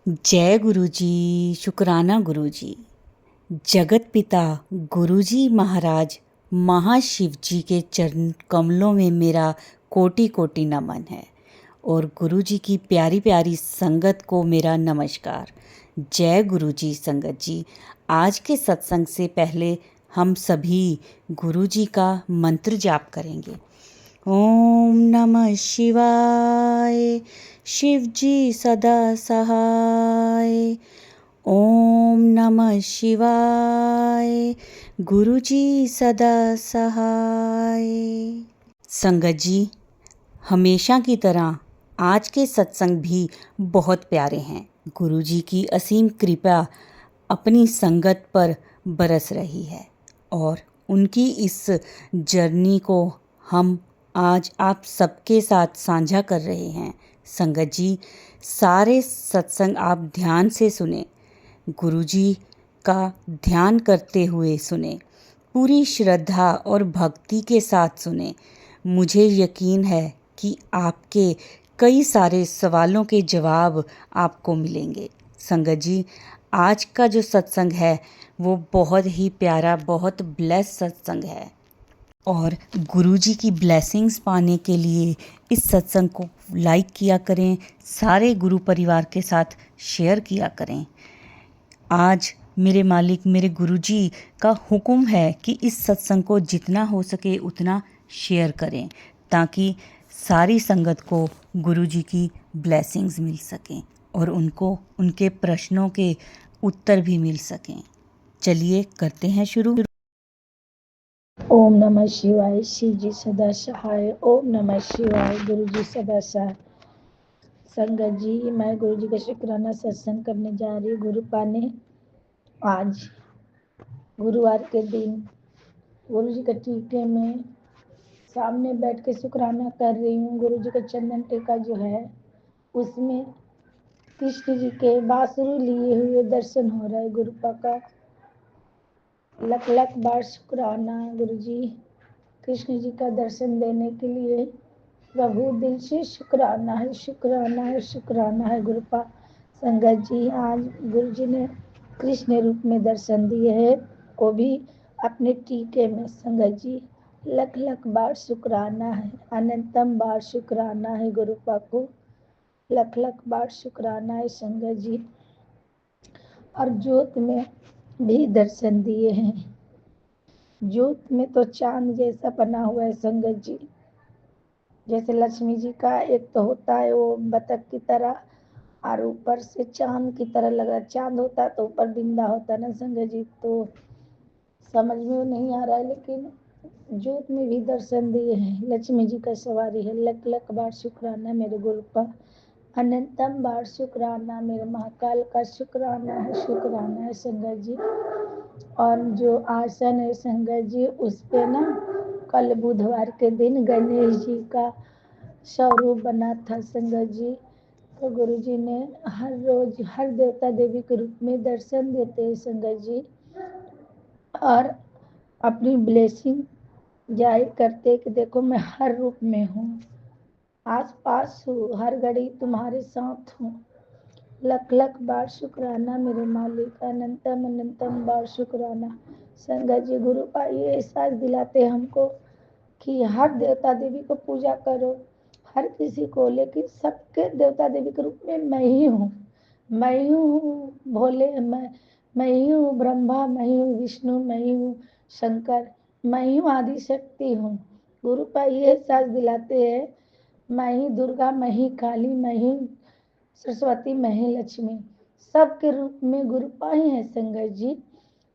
जय गुरु जी। शुक्राना गुरु जी। जगत पिता गुरु जी महाराज महाशिव जी के चरण कमलों में मेरा कोटि कोटि नमन है और गुरु जी की प्यारी प्यारी संगत को मेरा नमस्कार। जय गुरु जी। संगत जी, आज के सत्संग से पहले हम सभी गुरु जी का मंत्र जाप करेंगे। ओम नमः शिवाय। शिव जी सदा सहाय। ओम नमः शिवाय। गुरु जी सदा सहाय। संगत जी, हमेशा की तरह आज के सत्संग भी बहुत प्यारे हैं। गुरु जी की असीम कृपा अपनी संगत पर बरस रही है और उनकी इस जर्नी को हम आज आप सबके साथ साझा कर रहे हैं। संगत जी, सारे सत्संग आप ध्यान से सुने, गुरु जी का ध्यान करते हुए सुने, पूरी श्रद्धा और भक्ति के साथ सुने। मुझे यकीन है कि आपके कई सारे सवालों के जवाब आपको मिलेंगे। संगत जी, आज का जो सत्संग है वो बहुत ही प्यारा, बहुत ब्लेस सत्संग है और गुरु जी की ब्लेसिंग्स पाने के लिए इस सत्संग को लाइक किया करें, सारे गुरु परिवार के साथ शेयर किया करें। आज मेरे मालिक मेरे गुरु जी का हुक्म है कि इस सत्संग को जितना हो सके उतना शेयर करें ताकि सारी संगत को गुरु जी की ब्लेसिंग्स मिल सकें और उनको उनके प्रश्नों के उत्तर भी मिल सकें। चलिए करते हैं शुरू। ओम नमः शिवाय। शिव जी सदा सहाय। ओम नमः शिवाय। गुरु जी सदा सहाय। संगत जी, मैं गुरु जी का शुक्राना सत्संग करने जा रही हूँ। गुरु पाने आज गुरुवार के दिन गुरु जी का टीके में सामने बैठ के शुक्राना कर रही हूँ। गुरु जी का चंदन टीका जो है उसमें कृष्ण जी के बांसुरी लिए हुए दर्शन हो रहा है। गुरुपा का लख लख बार शुक्राना। गुरु जी कृष्ण जी का दर्शन देने के लिए प्रभु दिल से शुक्राना है, शुक्राना है, शुक्राना है। गुरुपा संगत जी, आज गुरु जी ने कृष्ण रूप में दर्शन दिए हैं, वो भी अपने टीके में। संगत जी, लख लख बार शुक्राना है, अनंतम बार शुक्राना है। गुरुपा को लख लख बार शुक्राना है। संगत जी, और ज्योत में भी दर्शन दिए हैं। ज्योत में तो चांद जैसा बना हुआ है। संगत जी, जैसे लक्ष्मी जी का एक तो होता है वो बतख की तरह और ऊपर से चांद की तरह लग रहा है। चांद होता तो ऊपर बिंदा होता ना संगत जी, तो समझ में नहीं आ रहा है, लेकिन ज्योत में भी दर्शन दिए हैं। लक्ष्मी जी का सवारी है। लख लख बार शुक्राना मेरे गुरु का, अनंतम बार शुक्राना मेरे महाकाल का, शुक्राना है, शुक्राना है। संगत जी, और जो आसन है संगत जी, उस पे ना कल बुधवार के दिन गणेश जी का स्वरूप बना था। संगत जी, तो गुरु जी ने हर रोज हर देवता देवी के रूप में दर्शन देते हैं संगत जी, और अपनी ब्लेसिंग जाहिर करते कि देखो मैं हर रूप में हूँ, आस पास हूँ, हर घड़ी तुम्हारे साथ हूँ। लख लख बार शुक्राना मेरे मालिक, अनंतम अनंतम बार शुक्राना। संगत जी, गुरु का ये एहसास दिलाते हमको कि हर देवता देवी को पूजा करो, हर किसी को, लेकिन सबके देवता देवी के रूप में मैं ही हूँ। मैं ही हूँ भोले, मैं ही हूँ ब्रह्मा, मैं ही हूँ विष्णु, मैं ही हूँ शंकर, मैं ही हूँ आदि शक्ति हूँ। गुरु का ये एहसास दिलाते हैं, मैं ही दुर्गा, मैं ही काली, मैं ही सरस्वती, मैं ही लक्ष्मी, सबके रूप में गुरुपा ही है। संगत जी,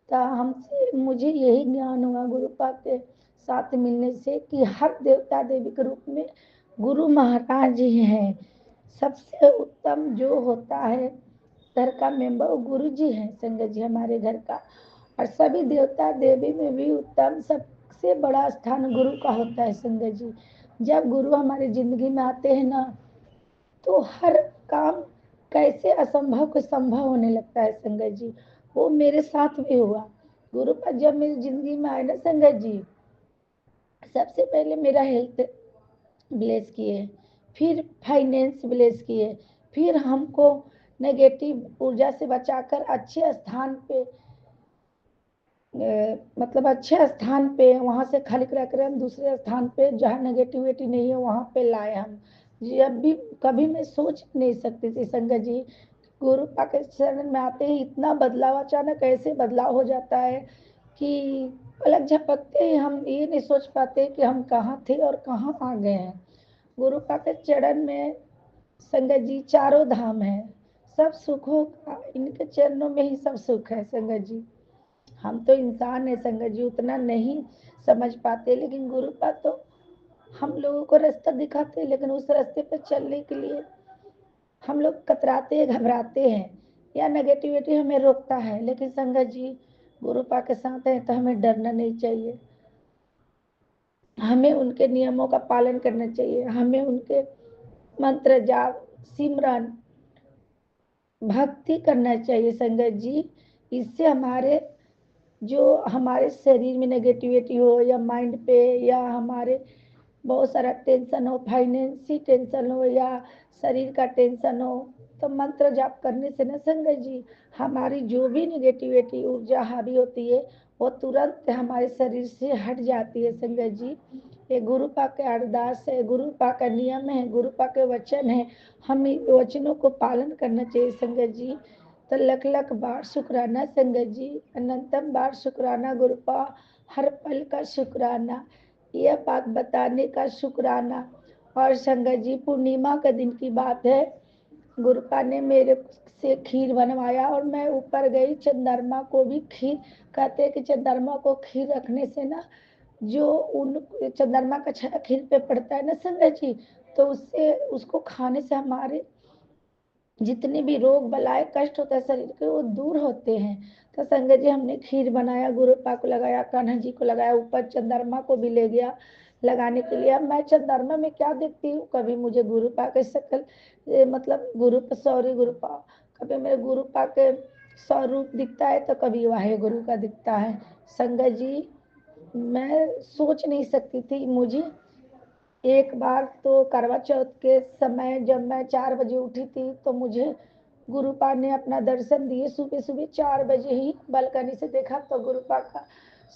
तो हमसे मुझे यही ज्ञान हुआ गुरुपा के साथ मिलने से कि हर देवता देवी के रूप में गुरु महाराज ही हैं। सबसे उत्तम जो होता है घर का मेंबर, वो गुरु जी हैं। संगत जी, हमारे घर का, और सभी देवता देवी में भी उत्तम सबसे बड़ा स्थान गुरु का होता है। संगत जी, जब गुरु हमारी जिंदगी में आते हैं ना, तो हर काम कैसे असंभव को संभव होने लगता है। संगत जी, वो मेरे साथ भी हुआ। गुरु पर जब मेरी जिंदगी में आए ना संगत जी, सबसे पहले मेरा हेल्थ ब्लेस किए, फिर फाइनेंस ब्लेस किए, फिर हमको नेगेटिव ऊर्जा से बचाकर अच्छे स्थान पे मतलब अच्छे स्थान पे वहाँ से खाली करा कर हम दूसरे स्थान पे जहाँ नेगेटिविटी नहीं है वहाँ पे लाए हम। जब भी कभी मैं सोच नहीं सकती थी संगत जी, गुरु के शरण में आते ही इतना बदलाव, अचानक ऐसे बदलाव हो जाता है कि पलक झपकते ही हम ये नहीं सोच पाते कि हम कहाँ थे और कहाँ आ गए हैं। गुरु के चरण में संगत जी चारों धाम है, सब सुखों का इनके चरणों में ही सब सुख है संगत जी। हम तो इंसान है संगत जी, उतना नहीं समझ पाते, लेकिन गुरु का तो हम लोगों को रास्ता दिखाते हैं, लेकिन उस रास्ते पर चलने के लिए हम लोग कतराते हैं, घबराते हैं, या नेगेटिविटी हमें रोकता है। लेकिन संगत जी गुरु पा के साथ है तो हमें डरना नहीं चाहिए, हमें उनके नियमों का पालन करना चाहिए, हमें उनके मंत्र जाप सिमरन भक्ति करना चाहिए संगत जी। इससे हमारे जो हमारे शरीर में नेगेटिविटी हो या माइंड पे या हमारे बहुत सारा टेंशन हो, फाइनेंसी टेंशन हो या शरीर का टेंशन हो, तो मंत्र जाप करने से ना संगत जी हमारी जो भी नेगेटिविटी ऊर्जा हावी होती है वो तुरंत हमारे शरीर से हट जाती है संगत जी। ये गुरु पाक के अरदास है, गुरु पाक का नियम है, गुरु पाक के वचन है, हम वचनों को पालन करना चाहिए संगत जी। तो लख लख बार शुक्राना संगत जी, अनंतम बार शुक्राना गुरु पा, हर पल का शुक्राना, यह बात बताने का शुक्राना। और संगत जी पूर्णिमा का दिन की बात है, गुरुपा ने मेरे से खीर बनवाया और मैं ऊपर गई, चंद्रमा को भी खीर, कहते हैं कि चंद्रमा को खीर रखने से ना जो उन चंद्रमा का छाया खीर पे पड़ता है ना संगत जी, तो उससे उसको खाने से हमारे जितने भी रोग बलाए कष्ट होता है शरीर के वो दूर होते हैं। तो संगत जी हमने खीर बनाया, गुरु पा को लगाया, कान्हा जी को लगाया, ऊपर चंद्रमा को भी ले गया लगाने के लिए। अब मैं चंद्रमा में क्या देखती हूँ, कभी मुझे गुरु पा के शक्ल मतलब सॉरी गुरु पा, कभी मेरे गुरु पा के स्वरूप दिखता है तो कभी वाहे गुरु का दिखता है। संगत जी मैं सोच नहीं सकती थी, मुझे एक बार तो करवा चौथ के समय जब मैं 4 बजे उठी थी तो मुझे गुरुपा ने अपना दर्शन दिए, सुबह सुबह 4 बजे ही बालकनी से देखा तो गुरुपा का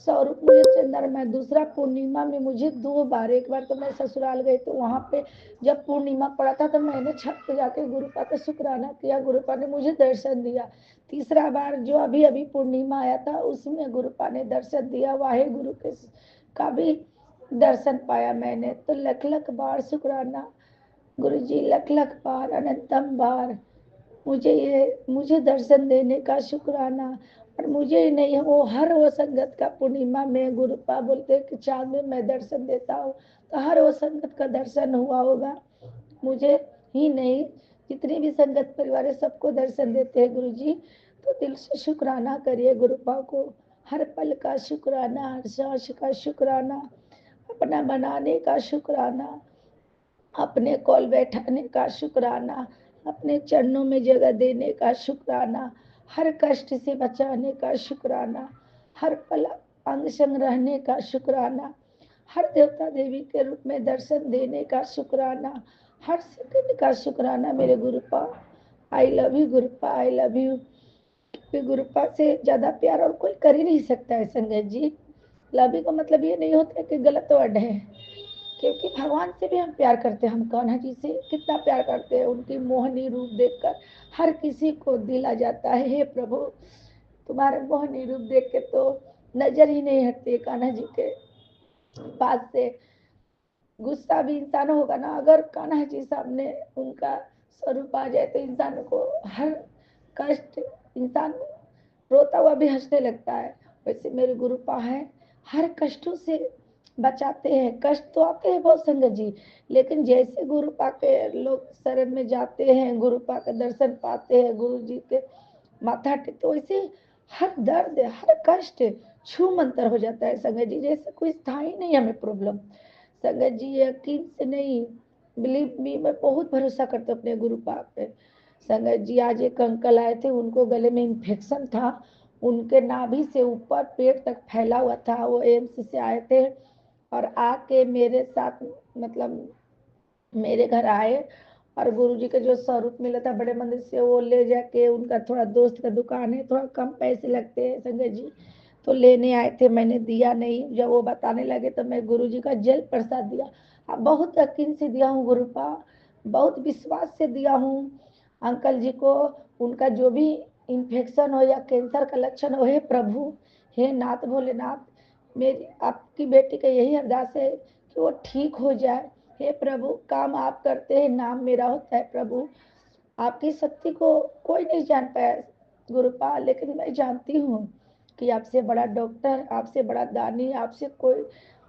स्वरूप मुझे चंद्रमा। दूसरा पूर्णिमा में मुझे 2 बार, एक बार तो मैं ससुराल गई तो वहां पे जब पूर्णिमा पड़ा था तो मैंने छत पे जाके गुरुपा का शुक्राना किया, गुरुपा ने मुझे दर्शन दिया। तीसरा बार जो अभी अभी पूर्णिमा आया था उसमें गुरुपा ने दर्शन दिया, वाहे गुरु के का भी दर्शन पाया मैंने। तो लख लख बार शुक्राना गुरु जी, लख लख बार अनंतम बार मुझे दर्शन देने का शुक्राना। और मुझे ही नहीं, वो हर वो संगत का पूर्णिमा में गुरुपा बोलते कि चांद में मैं दर्शन देता हूँ, तो हर वो संगत का दर्शन हुआ होगा, मुझे ही नहीं जितनी भी संगत परिवार है सबको दर्शन देते हैं गुरु जी। तो दिल से शुक्राना करिए गुरुपा को, हर पल का शुक्राना, हर सांस का शुक्राना, अपना बनाने का शुक्राना, अपने कॉल बैठाने का शुक्राना, अपने चरणों में जगह देने का शुक्राना, हर कष्ट से बचाने का शुक्राना, हर पल अंग संग रहने का शुक्राना, हर देवता देवी के रूप में दर्शन देने का शुक्राना, हर सेकंड का शुक्राना मेरे Gurupa. I love you Gurupa, I love you. Gurupa से ज्यादा प्यार और कोई कर ही नहीं सकता है संगत जी। लव यू का मतलब ये नहीं होता कि गलत वर्ड है, क्योंकि भगवान से भी हम प्यार करते हैं, हम कान्हा जी से कितना प्यार करते हैं, उनकी मोहनी रूप देखकर हर किसी को दिल आ जाता है, हे प्रभु तुम्हारे मोहनी रूप देख के तो नजर ही नहीं हटती कान्हा जी के पास से। गुस्सा भी इंसान होगा ना, अगर कान्हा जी सामने उनका स्वरूप आ जाए तो इंसान को हर कष्ट, इंसान रोता हुआ भी हंसने लगता है। वैसे मेरे गुरुपा है, हर कष्टों से बचाते हैं। कष्ट तो आते हैं बहुत संगत जी, लेकिन जैसे गुरुपा के लोग शरण में जाते हैं, गुरुपा के दर्शन पाते हैं, गुरु जी के माथा टेकते, वैसे हर दर्द हर कष्ट छू मंतर हो जाता है संगत जी, जैसे कोई स्थाई नहीं हमें प्रॉब्लम। संगत जी यकीन से नहीं, बिलीव मी, मैं बहुत भरोसा करती हूँ अपने गुरु पाक पे। संगत जी आज एक अंकल आए थे, उनको गले में इन्फेक्शन था, उनके नाभि से ऊपर पेट तक फैला हुआ था, वो एम्स से आए थे और आके मेरे साथ मतलब मेरे घर आए और गुरुजी का जो 100 मिला था बड़े मंदिर से वो ले जाके, उनका थोड़ा दोस्त का दुकान है, थोड़ा कम पैसे लगते हैं संजय जी, तो लेने आए थे, मैंने दिया नहीं। जब वो बताने लगे तो मैं गुरुजी का जल प्रसाद दिया। अब बहुत यकीन से दिया हूँ गुरुपा, बहुत विश्वास से दिया हूँ अंकल जी को। उनका जो भी इन्फेक्शन हो या कैंसर का लक्षण हो, हे प्रभु, हे नाथ भोलेनाथ, मेरी आपकी बेटी का यही अरदास है कि वो ठीक हो जाए। हे प्रभु, काम आप करते हैं, नाम मेरा होता है प्रभु। आपकी शक्ति को कोई नहीं जान पाया गुरुपाल, लेकिन मैं जानती हूँ कि आपसे बड़ा डॉक्टर, आपसे बड़ा दानी, आपसे कोई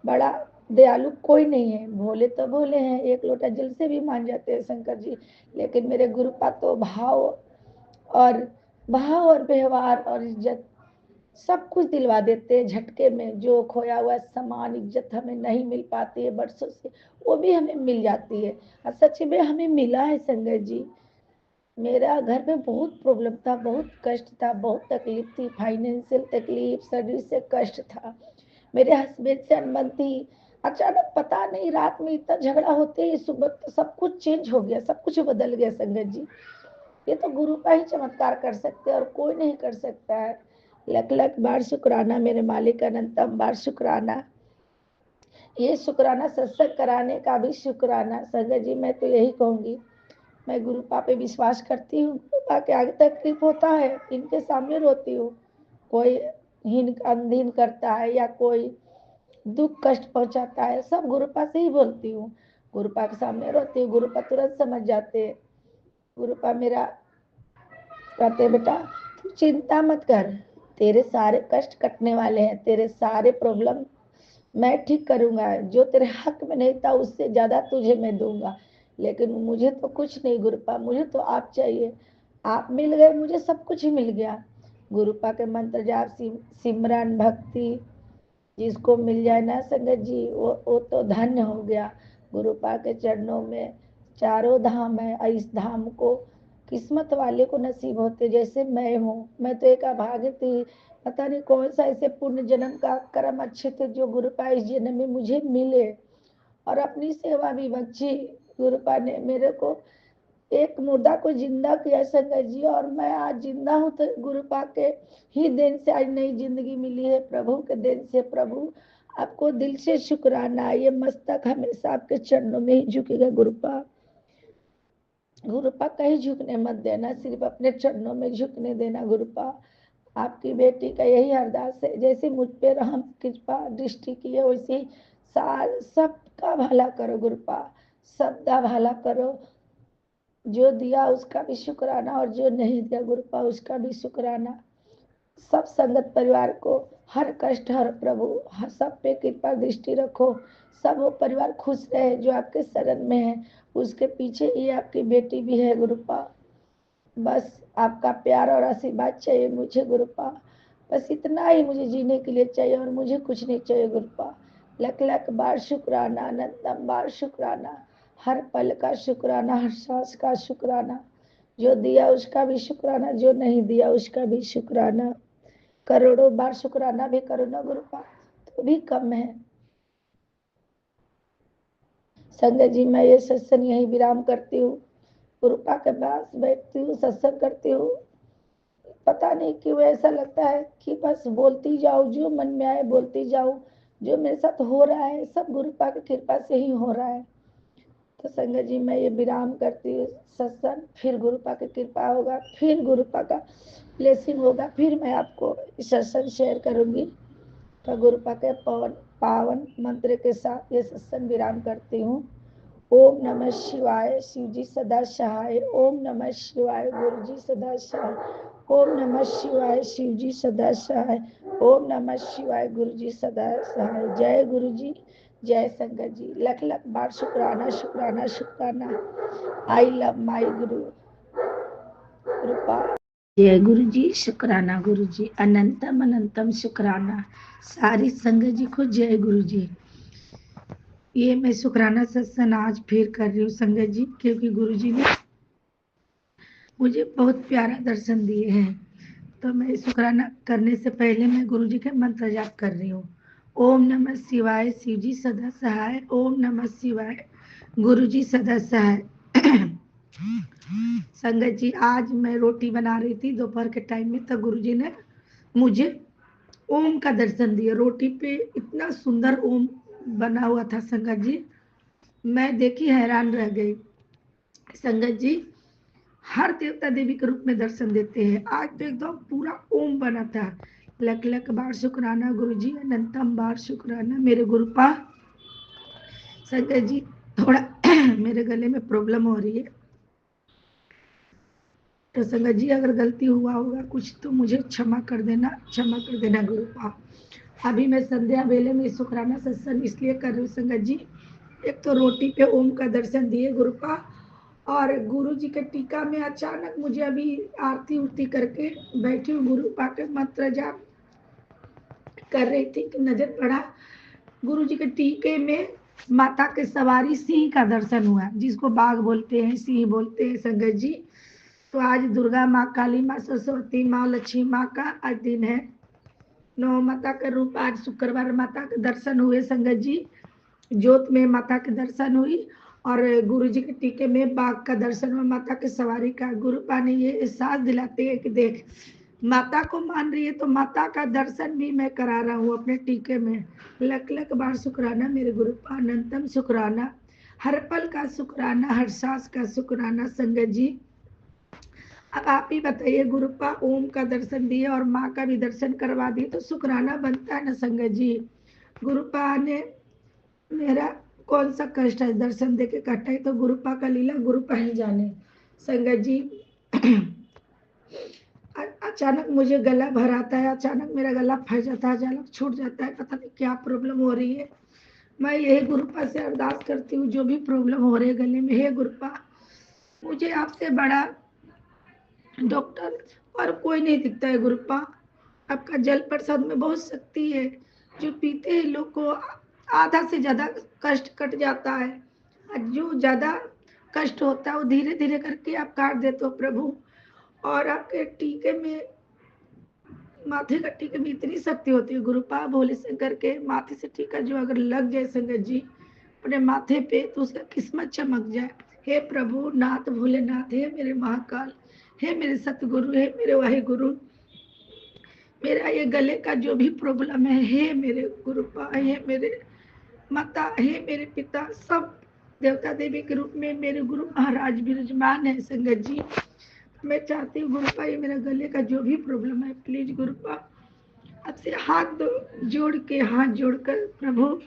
बड़ा दयालु कोई नहीं है। भोले तो भोले हैं, एक लोटा जल से भी मान जाते हैं शंकर जी, लेकिन मेरे गुरुपा तो और भाव और व्यवहार और इज्जत सब कुछ दिलवा देते हैं झटके में। जो खोया हुआ सामान, इज्जत हमें नहीं मिल पाती है बरसों से, वो भी हमें मिल जाती है। और सच में हमें मिला है संगत जी। मेरा घर में बहुत प्रॉब्लम था, बहुत कष्ट था, बहुत तकलीफ थी, फाइनेंशियल तकलीफ, शरीर से कष्ट था, मेरे हस्बैंड से अनबन थी। अचानक पता नहीं रात में इतना झगड़ा होते ही सुबह तो सब कुछ चेंज हो गया, सब कुछ बदल गया संगत जी। ये तो गुरु का ही चमत्कार कर सकते हैं और कोई नहीं कर सकता है। लख लख बार शुक्राना मेरे मालिक, अनंतम बार शुक्राना। ये शुक्राना सत्संग कराने का भी शुक्राना संगत जी। मैं तो यही कहूंगी, मैं गुरुपा पे विश्वास करती हूँ। गुरुपा के आगे तकलीफ होता है, इनके सामने रोती हूँ। कोई हीन अनधीन करता है या कोई दुख कष्ट पहुंचाता है, सब गुरुपा से ही बोलती हूँ। गुरुपा के सामने रोती हूँ, गुरुपा तुरंत समझ जाते हैं। गुरुपा मेरा कहते, बेटा तू चिंता मत कर, तेरे सारे कष्ट कटने वाले हैं, तेरे सारे प्रॉब्लम मैं ठीक करूंगा। जो तेरे हक में नहीं था उससे ज्यादा तुझे मैं दूंगा। लेकिन मुझे तो कुछ नहीं गुरुपा, मुझे तो आप चाहिए। आप मिल गए, मुझे सब कुछ ही मिल गया। गुरुपा के मंत्र जाप, सिमरन, भक्ति जिसको मिल जाए ना संगत जी, वो तो धन्य हो गया। गुरुपा के चरणों में चारों धाम है, और इस धाम को किस्मत वाले को नसीब होते, जैसे मैं हूँ। मैं तो एक अभागी थी, पता नहीं कौन सा ऐसे पुण्य जन्म का कर्म अच्छे थे जो गुरुपा इस जन्म में मुझे मिले और अपनी सेवा भी बख्शी। गुरुपा ने मेरे को एक मुर्दा को जिंदा किया संगत जी, और मैं आज जिंदा हूँ तो गुरुपा के ही देन से आज नई जिंदगी मिली है, प्रभु के देन से। प्रभु आपको दिल से शुक्राना। ये मस्तक हमेशा आपके चरणों में ही झुकेगा गुरुपा। गुरुपा कहीं झुकने मत देना, सिर्फ अपने चरणों में झुकने देना गुरुपा। आपकी बेटी का यही अरदास है, जैसे मुझ पे रहम कृपा दृष्टि की है वैसे सबका भला करो गुरुपा, सबका भला करो। जो दिया उसका भी शुक्राना और जो नहीं दिया गुरुपा उसका भी शुक्राना। सब संगत परिवार को हर कष्ट हर प्रभु, हर सब पे कृपा दृष्टि रखो। सब वो परिवार खुश रहे जो आपके शरण में है। उसके पीछे ये आपकी बेटी भी है गुरुपा। बस आपका प्यार और आशीर्वाद चाहिए मुझे गुरुपा। बस इतना ही मुझे जीने के लिए चाहिए और मुझे कुछ नहीं चाहिए गुरुपा। लख लख बार शुक्राना, अनंतम बार शुक्राना, हर पल का शुक्राना, हर सांस का शुक्राना। जो दिया उसका भी शुक्राना, जो नहीं दिया उसका भी शुक्राना। करोड़ों बार शुक्राना भी करो ना गुरुपा तो भी कम है। संगत जी, मैं ये सत्संग यही विराम करती हूँ। गुरुपा के पास बैठती हूँ, सत्संग करती हूँ। पता नहीं क्यों ऐसा लगता है कि बस बोलती जाओ, जो मन में आए बोलती जाओ। जो मेरे साथ हो रहा है सब गुरुपा की कृपा से ही हो रहा है। तो संगत जी, मैं ये विराम करती हूँ सत्संग, फिर गुरुपा की कृपा होगा, फिर गुरुपा का ब्लेसिंग होगा, फिर मैं आपको सत्संग शेयर करूंगी। तो गुरुपा के पावन मंत्र के साथ ये सत्संग विराम करती हूँ। ओम नमः शिवाय, शिव जी सदा सहाय। ओम नमः शिवाय, गुरु जी सदा सहाय। ओम नमः शिवाय, शिव जी सदा सहाय। ओम नमः शिवाय, गुरु जी सदा सहाय। जय गुरु जी, जय शंकर जी। लख लख बार शुक्राना शुक्राना शुक्राना। आई लव माई गुरु कृपा। जय गुरु जी, शुक्राना गुरु जी, अनंतम अनंतम शुक्राना। सारी संगत जी को जय गुरु जी। ये मैं शुक्राना सत्संग आज फिर कर रही हूँ संगत जी, क्योंकि गुरु जी ने मुझे बहुत प्यारा दर्शन दिए हैं। तो मैं शुक्राना करने से पहले मैं गुरु जी के मंत्र जाप कर रही हूँ। ओम नमः शिवाय, शिव जी सदा सहाय। ओम नमः शिवाय, गुरु जी सदा सहाय। संगत जी आज मैं रोटी बना रही थी दोपहर के टाइम में, तो गुरुजी ने मुझे ओम का दर्शन दिया। रोटी पे इतना सुंदर ओम बना हुआ था संगत जी, मैं देखी हैरान रह गई। संगत जी हर देवता देवी के रूप में दर्शन देते हैं, आज तो एकदम पूरा ओम बना था। लख लख बार शुक्राना गुरुजी, अनंतम बार शुक्राना मेरे गुरुपा। संगत जी थोड़ा मेरे गले में प्रॉब्लम हो रही है, तो संगत जी अगर गलती हुआ होगा कुछ तो मुझे क्षमा कर देना गुरुपा। अभी मैं संध्या वेले में शुक्राना सत्संग इसलिए कर रही हूँ संगत जी, एक तो रोटी पे ओम का दर्शन दिए गुरुपा, और गुरु जी के टीका में अचानक मुझे अभी आरती उरती करके बैठी हूँ, गुरुपा के मंत्र जाप कर रही थी कि नजर पड़ा गुरु जी के टीके में माता के सवारी सिंह का दर्शन हुआ, जिसको बाघ बोलते हैं, सिंह बोलते हैं संगत जी। तो आज दुर्गा माँ, काली माँ, सरस्वती माँ, लक्ष्मी माँ का आज दिन है। नौ माता का रूप, आज शुक्रवार माता के दर्शन हुए संगत जी, ज्योत में माता के दर्शन हुई, और गुरु जी के टीके में बाघ का दर्शन हुआ, माता के सवारी का। गुरु पानी ये एहसास दिलाते हैं कि देख माता को मान रही है तो माता का दर्शन भी मैं करा रहा हूँ अपने टीके में। लख लख बार शुक्राना मेरे गुरु पा, अनंतम शुक्राना, हर पल का शुक्राना, हर सांस का शुक्राना संगत जी। अब आप ही बताइए, गुरुपा ओम का दर्शन दिए और माँ का भी दर्शन करवा दिए तो शुक्राना बनता है ना संगत जी। गुरुपा ने मेरा कौन सा कष्ट है दर्शन देके काटा है, तो गुरुपा का लीला गुरुपा ही जाने संगत जी। अचानक मुझे गला भर आता है, अचानक मेरा गला फंस जाता है, अचानक छूट जाता है, पता नहीं क्या प्रॉब्लम हो रही है। मैं यही गुरुपा से अरदास करती हूँ, जो भी प्रॉब्लम हो रही है गले में, हे गुरुपा मुझे आपसे बड़ा डॉक्टर और कोई नहीं दिखता है गुरुपा। आपका जल प्रसाद में बहुत शक्ति है, जो पीते हैं लोग को आधा से ज्यादा कष्ट कट जाता है, और जो ज्यादा कष्ट होता है वो धीरे धीरे करके आप काट देते हो प्रभु। और आपके टीके में, माथे का टीके में इतनी शक्ति होती है गुरुपा, भोले शंकर के माथे से टीका जो अगर लग जाए संगत जी अपने माथे पे तो उसका किस्मत चमक जाए। हे प्रभु नाथ भोलेनाथ, हे मेरे महाकाल, हे मेरे सतगुरु, हे मेरे वाहे गुरु, मेरा ये गले का जो भी प्रॉब्लम है, हे मेरे गुरुपा, हे मेरे माता, हे मेरे पिता, सब देवता देवी के रूप में मेरे गुरु महाराज विराजमान है संगत जी। मैं चाहती हूँ गुरुपा ये मेरा गले का जो भी प्रॉब्लम है प्लीज गुरुपा आपसे हाथ जोड़कर प्रभु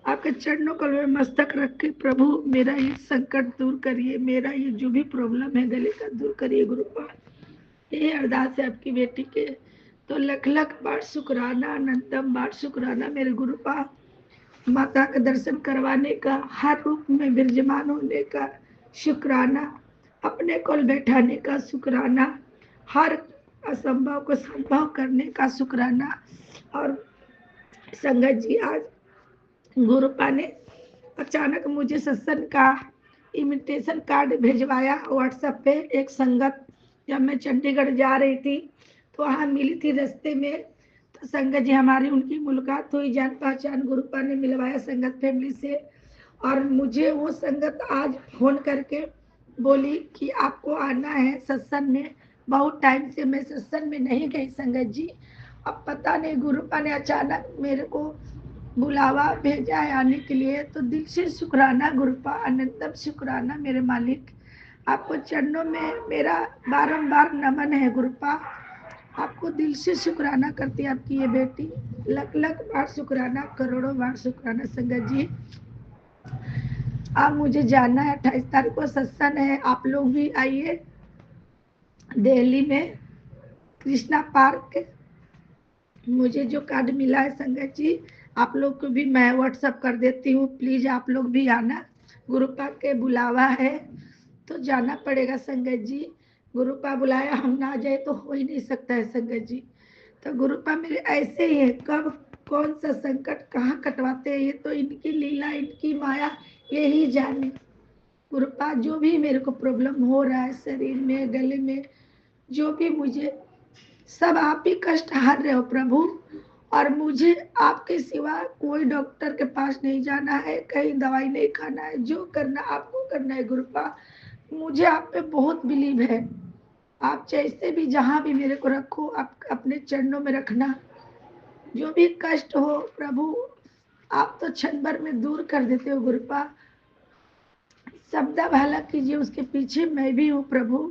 आपके चरणों को में मस्तक रख के प्रभु मेरा ये संकट दूर करिए, मेरा ये जो भी प्रॉब्लम है गले का दूर करिए गुरुपा। ये अरदास है आपकी बेटी के, तो लख लख बार शुक्राना, अनंतम बार शुक्राना मेरे गुरुपा। माता का दर्शन करवाने का, हर रूप में विराजमान होने का शुक्राना, अपने कोल बैठाने का शुक्राना, हर असंभव को संभव करने का शुक्राना। और संगत जी आज गुरुपा ने अचानक मुझे सत्संग का इमिटेशन कार्ड भिजवाया व्हाट्सएप पे। एक संगत जब मैं चंडीगढ़ जा रही थी तो वहाँ मिली थी रास्ते में, तो संगत जी हमारी उनकी मुलाकात हुई, जान पहचान गुरुपा ने मिलवाया संगत फैमिली से। और मुझे वो संगत आज फोन करके बोली कि आपको आना है सत्संग में, बहुत टाइम से मैं सत्संग में नहीं गई संगत जी। अब पता नहीं गुरुपा ने अचानक मेरे को बुलावा भेजा है आने के लिए, तो दिल से शुक्राना गुरुपा, अनंतम शुक्राना मेरे मालिक। आपको चरणों में मेरा बारंबार नमन है गुरुपा, आपको दिल से शुक्राना करती है आपकी ये बेटी। लख लख बार शुक्राना, करोड़ों बार शुक्राना संगत जी। आप मुझे जाना है, 28 तारीख को सत्संग है, आप लोग भी आइए दिल्ली में कृष्णा पार्क। मुझे जो कार्ड मिला है संगत जी आप लोग को भी मैं व्हाट्सएप कर देती हूँ, प्लीज आप लोग भी आना। गुरुपा के बुलावा है तो जाना पड़ेगा संगत जी, गुरुपा बुलाया हम ना जाए तो हो ही नहीं सकता है संगत जी। तो गुरुपा मेरे ऐसे ही है, कब कौन सा संकट कहाँ कटवाते हैं ये तो इनकी लीला, इनकी माया यही जाने। गुरुपा जो भी मेरे को प्रॉब्लम हो रहा है शरीर में, गले में, जो भी मुझे, सब आप ही कष्ट हार रहे हो प्रभु। और मुझे आपके सिवा कोई डॉक्टर के पास नहीं जाना है, कहीं दवाई नहीं खाना है, जो करना आपको करना है गुरुपा। मुझे आप पे बहुत बिलीव है। आप जैसे भी जहाँ भी मेरे को रखो, आप अपने चरणों में रखना। जो भी कष्ट हो प्रभु, आप तो क्षण भर में दूर कर देते हो गुरुपा। सबदा भला कीजिए, उसके पीछे मैं भी हूँ प्रभु।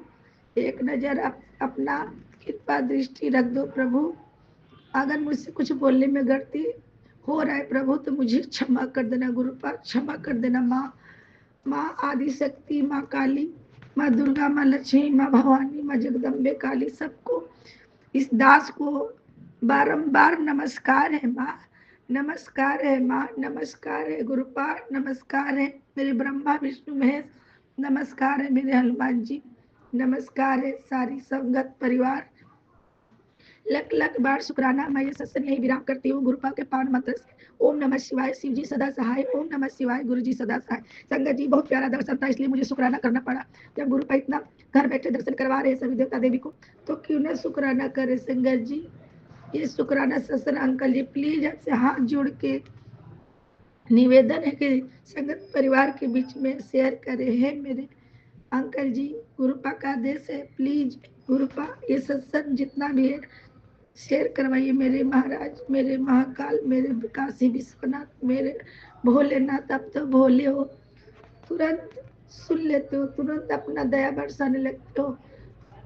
एक नज़र अपना कृपा दृष्टि रख दो प्रभु। अगर मुझसे कुछ बोलने में गलती हो रहा है प्रभु, तो मुझे क्षमा कर देना गुरुपा, क्षमा कर देना माँ। माँ आदि शक्ति, माँ काली, माँ दुर्गा, माँ लक्ष्मी, माँ भवानी, माँ जगदम्बे काली, सबको, इस दास को बारंबार नमस्कार है माँ। नमस्कार है माँ, नमस्कार है गुरुपा, नमस्कार है मेरे ब्रह्मा विष्णु महेश, नमस्कार है मेरे हनुमान जी, नमस्कार है सारी संगत परिवार। लख लख बार शुक्राना। मैं ये सत्संग यही विराम करती हूँ गुरुपा के पावन मंत्र से। ओम नमः शिवाय, शिव जी सदा सहाय। ओम नमः शिवाय, गुरु जी सदा सहाय। संगत जी, बहुत प्यारा दर्शन था, इसलिए मुझे शुक्राना करना पड़ा। जब गुरुपा इतना घर बैठे दर्शन करवा रहे हैं सभी देवता देवी को, तो क्यों ना शुक्राना करे संगत जी। ये शुक्राना सत्संग अंकल जी प्लीज आपसे हाथ जोड़ के निवेदन है कि संगत परिवार के बीच में शेयर करे हैं मेरे अंकल जी। गुरुपा का आदेश है, प्लीज गुरुपा ये सत्संग जितना भी है शेयर करवाइए मेरे महाराज, मेरे महाकाल, मेरे काशी विश्वनाथ, मेरे भोलेनाथ। अब तो भोले हो, तुरंत सुन लेते हो, तुरंत अपना दया बरसाने लगते हो।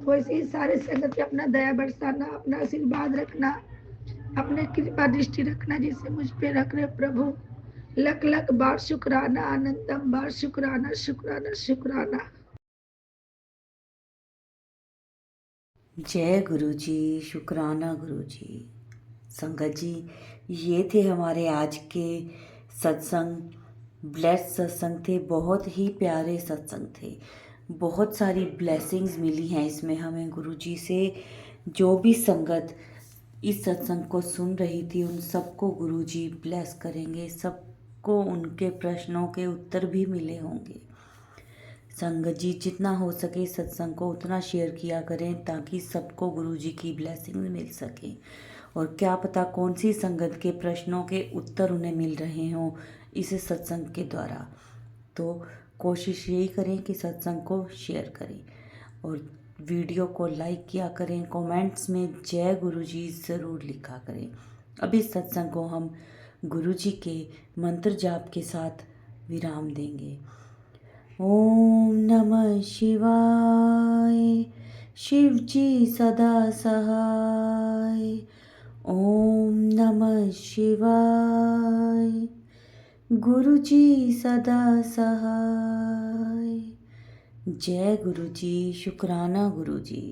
वैसे ही सारे संगत पे अपना दया बरसाना, अपना आशीर्वाद रखना, अपने कृपा दृष्टि रखना जैसे मुझ पे रख रहे प्रभु। लख लख बार शुक्राना, अनंतम बार शुक्राना, शुक्राना, शुक्राना। जय गुरु जी, शुक्राना गुरु जी। संगत जी, ये थे हमारे आज के सत्संग। ब्लेस्ड सत्संग थे, बहुत ही प्यारे सत्संग थे। बहुत सारी ब्लेसिंग्स मिली हैं इसमें हमें गुरु जी से। जो भी संगत इस सत्संग को सुन रही थी, उन सबको गुरु जी ब्लेस करेंगे। सबको उनके प्रश्नों के उत्तर भी मिले होंगे। संगत जी, जितना हो सके सत्संग को उतना शेयर किया करें, ताकि सबको गुरु जी की ब्लेसिंग मिल सके। और क्या पता कौन सी संगत के प्रश्नों के उत्तर उन्हें मिल रहे हों इस सत्संग के द्वारा। तो कोशिश यही करें कि सत्संग को शेयर करें और वीडियो को लाइक किया करें। कमेंट्स में जय गुरु जी ज़रूर लिखा करें। अब इस सत्संग को हम गुरु जी के मंत्र जाप के साथ विराम देंगे। ओम नमः शिवाय, शिव जी सदा सहाय। ओम नमः शिवाय, गुरु जी सदा सहाय। जय गुरु जी, शुक्राना गुरु जी।